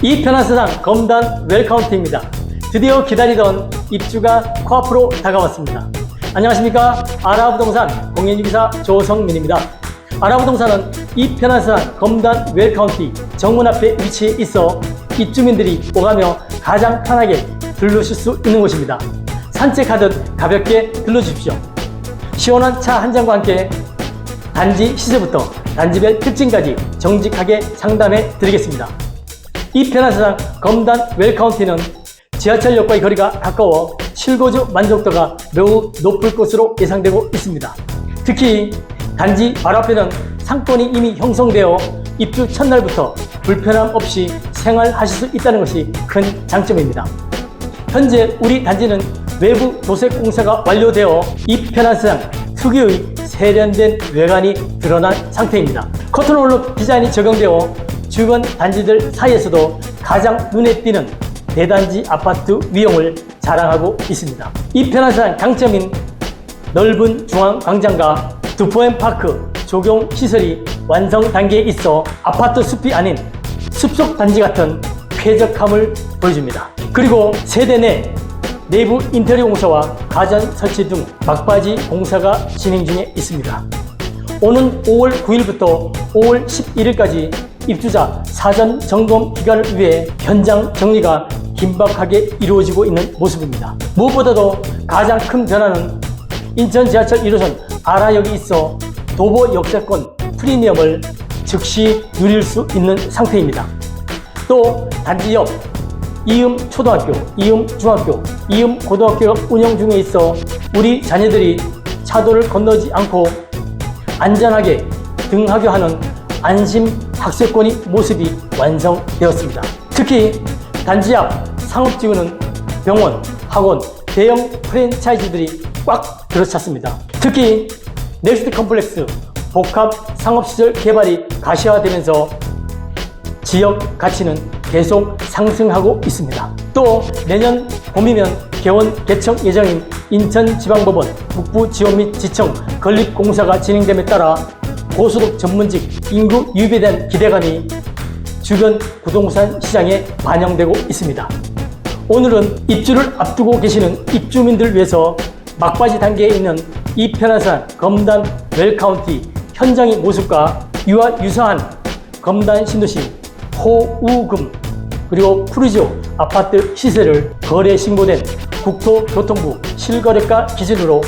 이 편한 세상 검단 웰카운트입니다. 드디어 기다리던 입주가 코앞으로 다가왔습니다. 안녕하십니까. 아라부동산 공인중개사 조성민입니다. 아라부동산은 이 편한 세상 검단 웰카운트 정문 앞에 위치해 있어 입주민들이 오가며 가장 편하게 들르실 수 있는 곳입니다. 산책하듯 가볍게 들러주십시오. 시원한 차 한 잔과 함께 단지 시세부터 단지별 특징까지 정직하게 상담해 드리겠습니다. 이 편한 세상 검단 웰카운티는 지하철역과의 거리가 가까워 실거주 만족도가 매우 높을 것으로 예상되고 있습니다. 특히 단지 바로 앞에는 상권이 이미 형성되어 입주 첫날부터 불편함 없이 생활하실 수 있다는 것이 큰 장점입니다. 현재 우리 단지는 외부 도색 공사가 완료되어 이 편한 세상 특유의 세련된 외관이 드러난 상태입니다. 커튼홀로 디자인이 적용되어 주변 단지들 사이에서도 가장 눈에 띄는 대단지 아파트 위용을 자랑하고 있습니다. 이 편한 세상 강점인 넓은 중앙 광장과 두포엠파크 조경 시설이 완성 단계에 있어 아파트 숲이 아닌 숲속 단지 같은 쾌적함을 보여줍니다. 그리고 세대 내 내부 인테리어 공사와 가전 설치 등 막바지 공사가 진행 중에 있습니다. 오는 5월 9일부터 5월 11일까지 입주자 사전 점검 기간을 위해 현장 정리가 긴박하게 이루어지고 있는 모습입니다. 무엇보다도 가장 큰 변화는 인천 지하철 1호선 아라역이 있어 도보 역세권 프리미엄을 즉시 누릴 수 있는 상태입니다. 또 단지 옆 이음 초등학교, 이음 중학교, 이음 고등학교가 운영 중에 있어 우리 자녀들이 차도를 건너지 않고 안전하게 등하교하는 안심 학습권의 모습이 완성되었습니다. 특히 단지 앞 상업지구는 병원, 학원, 대형 프랜차이즈들이 꽉 들어찼습니다. 특히 넥스트 컴플렉스 복합 상업시설 개발이 가시화되면서 지역 가치는 계속 상승하고 있습니다. 또 내년 봄이면 개청 예정인 인천지방법원 북부지원 및 지청 건립공사가 진행됨에 따라 고소득 전문직 인구 유입에 대한 기대감이 주변 부동산 시장에 반영되고 있습니다. 오늘은 입주를 앞두고 계시는 입주민들을 위해서 막바지 단계에 있는 이 편한 세상 검단 웰카운티 현장의 모습과 이와 유사한 검단 신도시 호우금 그리고 푸르지오 아파트 시세를 거래 신고된 국토교통부 실거래가 기준으로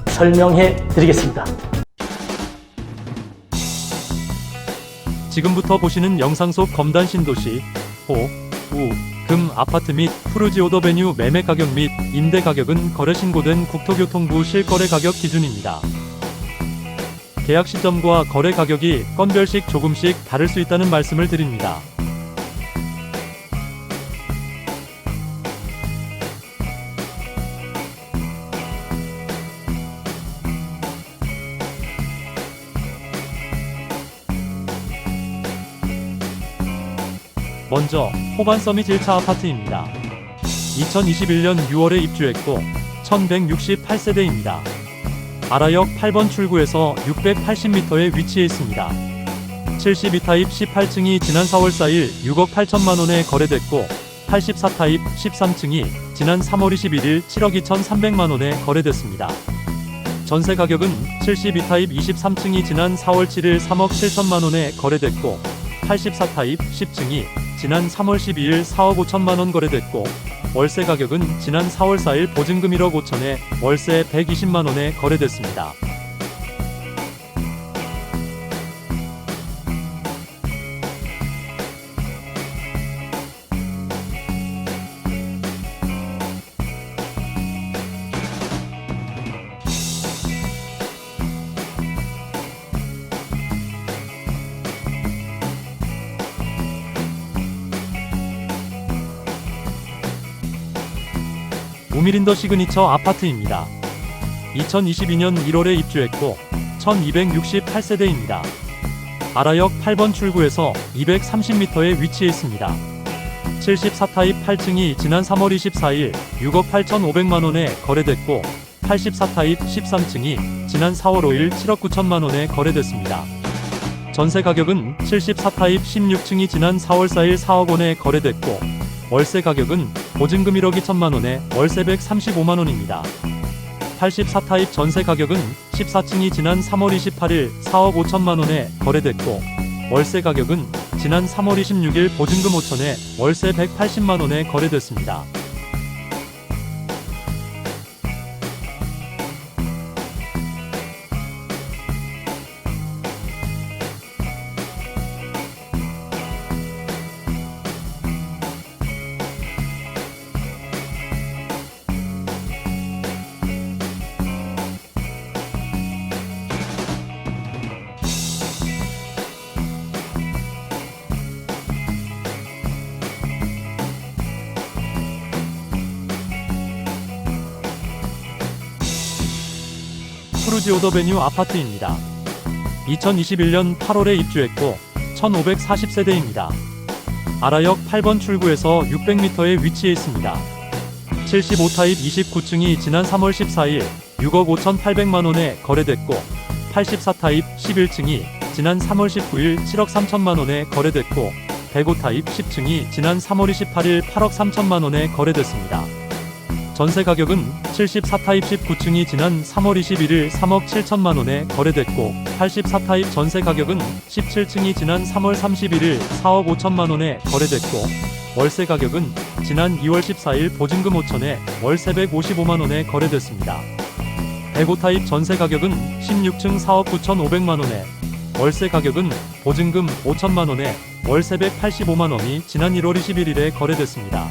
설명해 드리겠습니다. 지금부터 보시는 영상 속 검단 신도시 호, 우, 금 아파트 및 푸르지오더베뉴 매매 가격 및 임대 가격은 거래 신고된 국토교통부 실거래 가격 기준입니다. 계약 시점과 거래 가격이 건별씩 조금씩 다를 수 있다는 말씀을 드립니다. 먼저 호반 서밋 1차 아파트입니다. 2021년 6월에 입주했고 1168세대입니다. 아라역 8번 출구에서 680m에 위치해 있습니다. 72타입 18층이 지난 4월 4일 6억 8천만원에 거래됐고 84타입 13층이 지난 3월 21일 7억 2,300만원에 거래됐습니다. 전세 가격은 72타입 23층이 지난 4월 7일 3억 7천만원에 거래됐고 84타입 10층이 지난 3월 12일 4억 5천만원 거래됐고 월세 가격은 지난 4월 4일 보증금 1억 5천에 월세 120만원에 거래됐습니다. 우미린더 시그니처 아파트입니다. 2022년 1월에 입주했고 1268세대입니다. 아라역 8번 출구에서 230m에 위치해 있습니다. 74타입 8층이 지난 3월 24일 6억 8,500만원에 거래됐고 84타입 13층이 지난 4월 5일 7억 9천만원에 거래됐습니다. 전세 가격은 74타입 16층이 지난 4월 4일 4억 원에 거래됐고 월세 가격은 보증금 1억 2천만 원에 월세 135만 원입니다. 84타입 전세 가격은 14층이 지난 3월 28일 4억 5천만 원에 거래됐고 월세 가격은 지난 3월 26일 보증금 5천에 월세 180만 원에 거래됐습니다. 푸르지 오더베뉴 아파트입니다. 2021년 8월에 입주했고 1540세대입니다. 아라역 8번 출구에서 600m에 위치해 있습니다. 75타입 29층이 지난 3월 14일 6억 5,800만 원에 거래됐고 84타입 11층이 지난 3월 19일 7억 3천만 원에 거래됐고 105타입 10층이 지난 3월 28일 8억 3천만 원에 거래됐습니다. 전세 가격은 74타입 19층이 지난 3월 21일 3억 7천만 원에 거래됐고 84타입 전세 가격은 17층이 지난 3월 31일 4억 5천만 원에 거래됐고 월세 가격은 지난 2월 14일 보증금 5천에 월세 155만 원에 거래됐습니다. 105타입 전세 가격은 16층 4억 9,500만 원에 월세 가격은 보증금 5천만 원에 월세 185만 원이 지난 1월 21일에 거래됐습니다.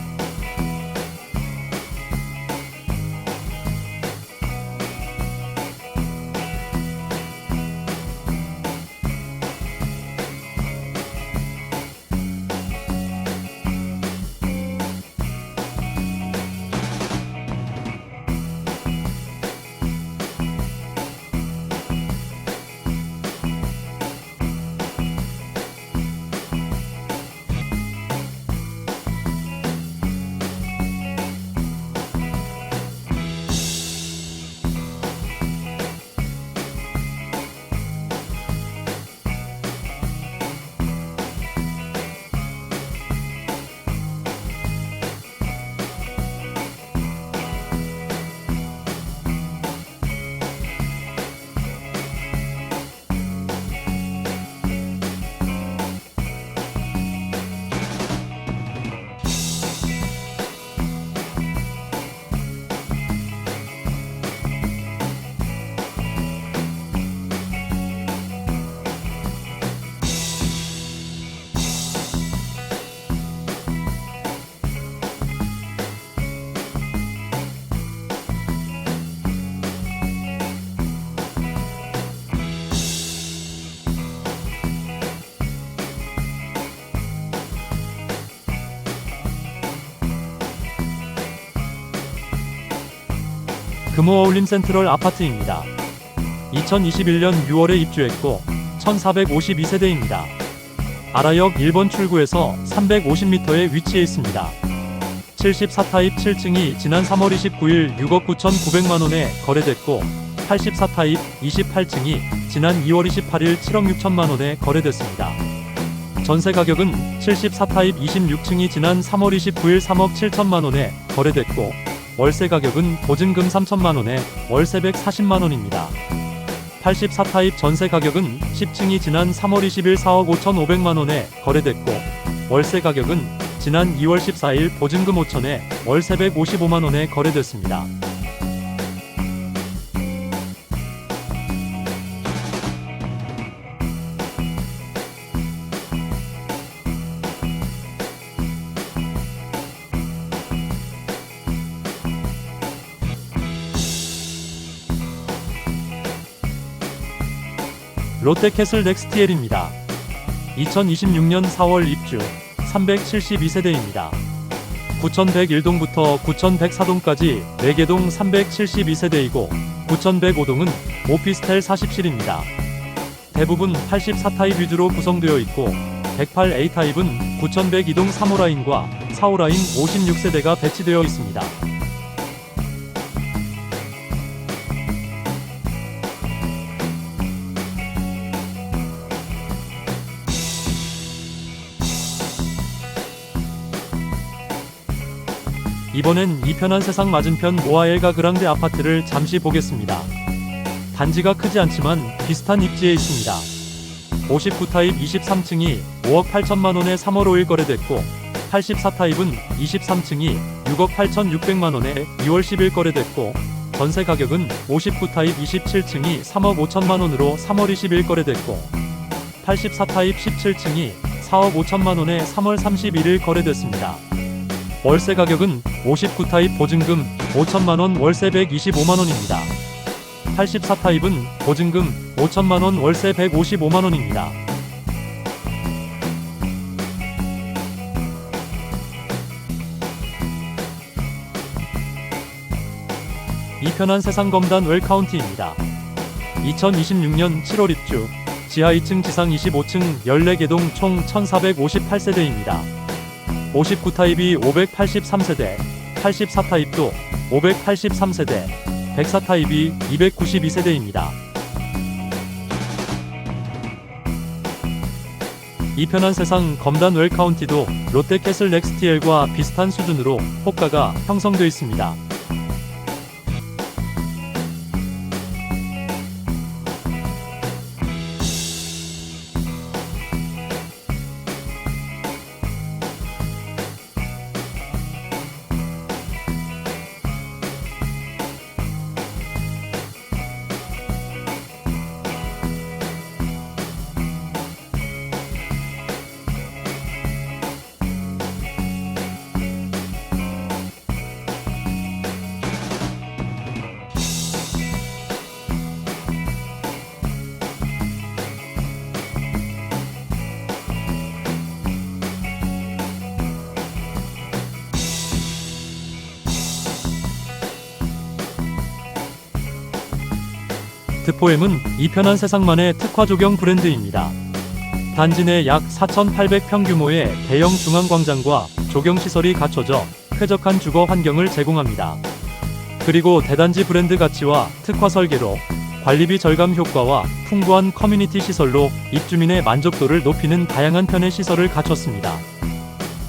금호어울림 센트럴 아파트입니다. 2021년 6월에 입주했고 1452세대입니다. 아라역 1번 출구에서 350m에 위치해 있습니다. 74타입 7층이 지난 3월 29일 6억 9,900만 원에 거래됐고 84타입 28층이 지난 2월 28일 7억 6천만 원에 거래됐습니다. 전세 가격은 74타입 26층이 지난 3월 29일 3억 7천만 원에 거래됐고 월세 가격은 보증금 3천만 원에 월세 140만 원입니다. 84타입 전세 가격은 10층이 지난 3월 20일 4억 5,500만 원에 거래됐고 월세 가격은 지난 2월 14일 보증금 5천에 월세 155만 원에 거래됐습니다. 롯데캐슬 넥스티엘입니다. 2026년 4월 입주 372세대입니다. 9101동부터 9104동까지 4개 동 372세대이고 9105동은 오피스텔 40실입니다. 대부분 84타입 위주로 구성되어 있고 108A 타입은 9102동 3호라인과 4호라인 56세대가 배치되어 있습니다. 이번엔 이편한 세상 맞은편 모아엘가 그랑데 아파트를 잠시 보겠습니다. 단지가 크지 않지만 비슷한 입지에 있습니다. 59타입 23층이 5억 8천만원에 3월 5일 거래됐고 84타입은 23층이 6억 8,600만원에 2월 10일 거래됐고 전세 가격은 59타입 27층이 3억 5천만원으로 3월 20일 거래됐고 84타입 17층이 4억 5천만원에 3월 31일 거래됐습니다. 월세 가격은 59타입 보증금 5천만원 월세 125만원입니다. 84타입은 보증금 5천만원 월세 155만원입니다. 이편한 세상 검단 웰카운티입니다. 2026년 7월 입주, 지하 2층 지상 25층 14개동 총 1458세대입니다. 59타입이 583세대, 84타입도 583세대, 104타입이 292세대입니다. 이편한 세상 검단 웰카운티도 롯데캐슬 넥스티엘과 비슷한 수준으로 호가가 형성되어 있습니다. 드포엠은 이편한 세상만의 특화 조경 브랜드입니다. 단지 내 약 4,800평 규모의 대형 중앙광장과 조경시설이 갖춰져 쾌적한 주거 환경을 제공합니다. 그리고 대단지 브랜드 가치와 특화 설계로 관리비 절감 효과와 풍부한 커뮤니티 시설로 입주민의 만족도를 높이는 다양한 편의 시설을 갖췄습니다.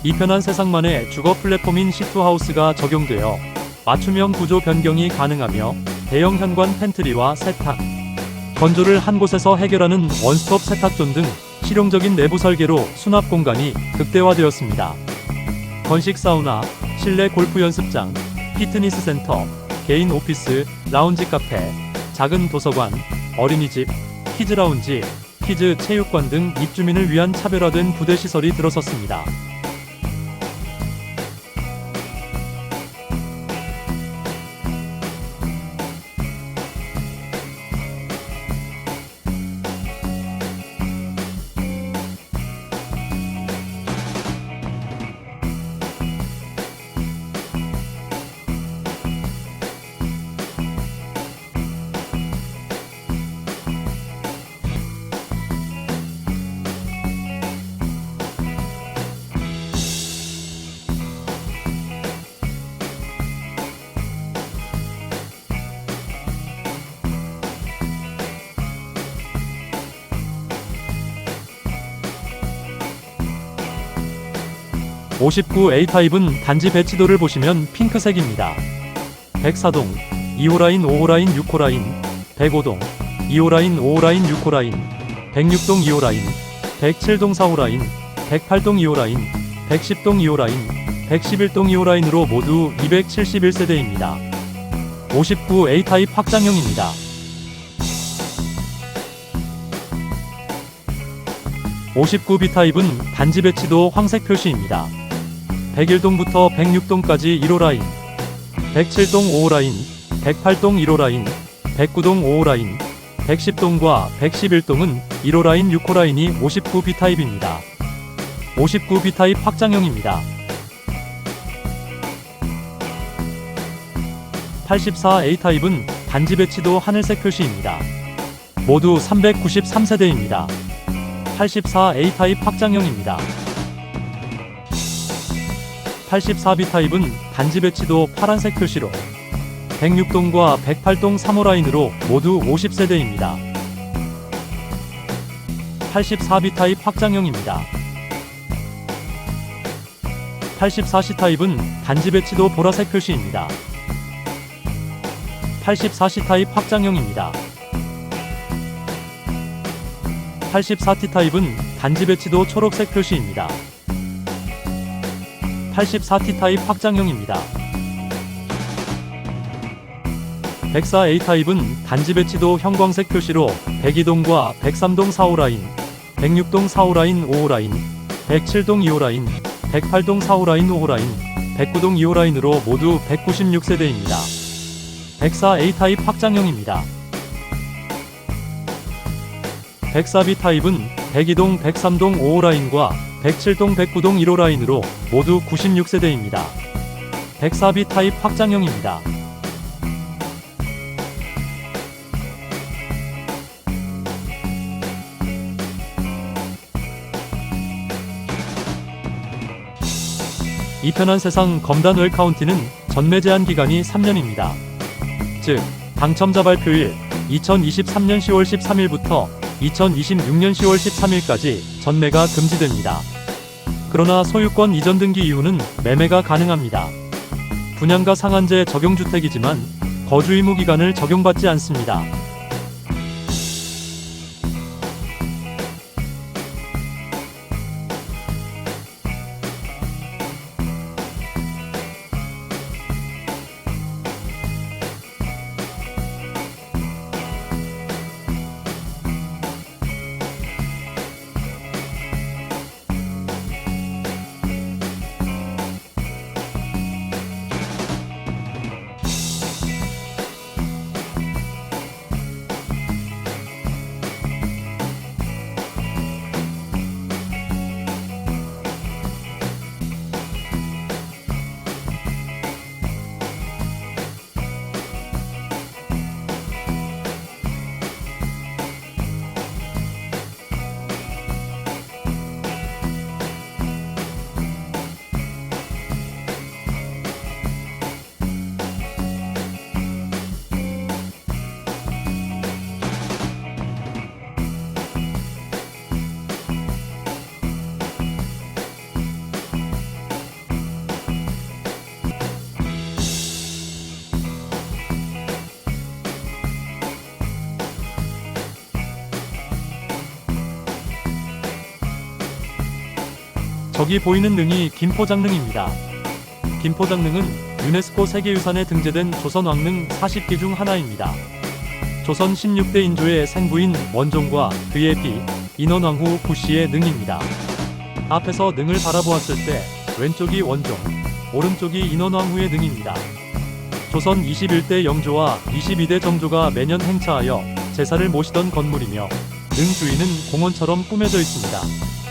이편한 세상만의 주거 플랫폼인 시투하우스가 적용되어 맞춤형 구조 변경이 가능하며 대형 현관 팬트리와 세탁, 건조를 한 곳에서 해결하는 원스톱 세탁존 등 실용적인 내부 설계로 수납 공간이 극대화되었습니다. 건식 사우나, 실내 골프 연습장, 피트니스 센터, 개인 오피스, 라운지 카페, 작은 도서관, 어린이집, 키즈 라운지, 키즈 체육관 등 입주민을 위한 차별화된 부대 시설이 들어섰습니다. (59) A타입은 단지 배치도를 보시면 핑크색입니다. 104동 2호 라인 5호 라인 6호 라인 105동 2호 라인 5호 라인 6호 라인 106동 2호 라인 107동 4호 라인 108동 2호 라인 110동 2호 라인 111동 2호 라인으로 모두 271세대입니다. 59 A타입 확장형입니다. (59) B타입은 단지 배치도 황색 표시입니다. 101동부터 106동까지 1호 라인, 107동 5호 라인, 108동 1호 라인, 109동 5호 라인, 110동과 111동은 1호 라인 6호 라인이 59 B타입입니다. 59 B타입 확장형입니다. 84 A타입은 단지 배치도 하늘색 표시입니다. 모두 393세대입니다. 84 A타입 확장형입니다. 84 B타입은 단지 배치도 파란색 표시로 106동과 108동 3호 라인으로 모두 50세대입니다. 84 B타입 확장형입니다. 84C 타입은 단지 배치도 보라색 표시입니다. 84C 타입 확장형입니다. 84T 타입은 단지 배치도 초록색 표시입니다. 84T 타입 확장형입니다. 104A 타입은 단지 배치도 형광색 표시로 102동과 103동 4호 라인, 106동 4호 라인 5호 라인, 107동 2호 라인, 108동 4호 라인 5호 라인, 109동 2호 라인으로 모두 196세대입니다. 104A 타입 확장형입니다. 104B 타입은 102동 103동 5호 라인과 107동 109동 1호 라인으로 모두 96세대입니다. 104B 타입 확장형입니다. 이 편한 세상 검단 웰카운티는 전매 제한 기간이 3년입니다. 즉, 당첨자 발표일 2023년 10월 13일부터 2026년 10월 13일까지 전매가 금지됩니다. 그러나 소유권 이전 등기 이후는 매매가 가능합니다. 분양가 상한제 적용 주택이지만 거주 의무 기간을 적용받지 않습니다. 저기 보이는 능이 김포장능입니다. 김포장능은 유네스코 세계유산에 등재된 조선 왕릉 40기 중 하나입니다. 조선 16대 인조의 생부인 원종과 그의 비, 인원왕후 구씨의 능입니다. 앞에서 능을 바라보았을 때 왼쪽이 원종, 오른쪽이 인원왕후의 능입니다. 조선 21대 영조와 22대 정조가 매년 행차하여 제사를 모시던 건물이며 능 주위는 공원처럼 꾸며져 있습니다.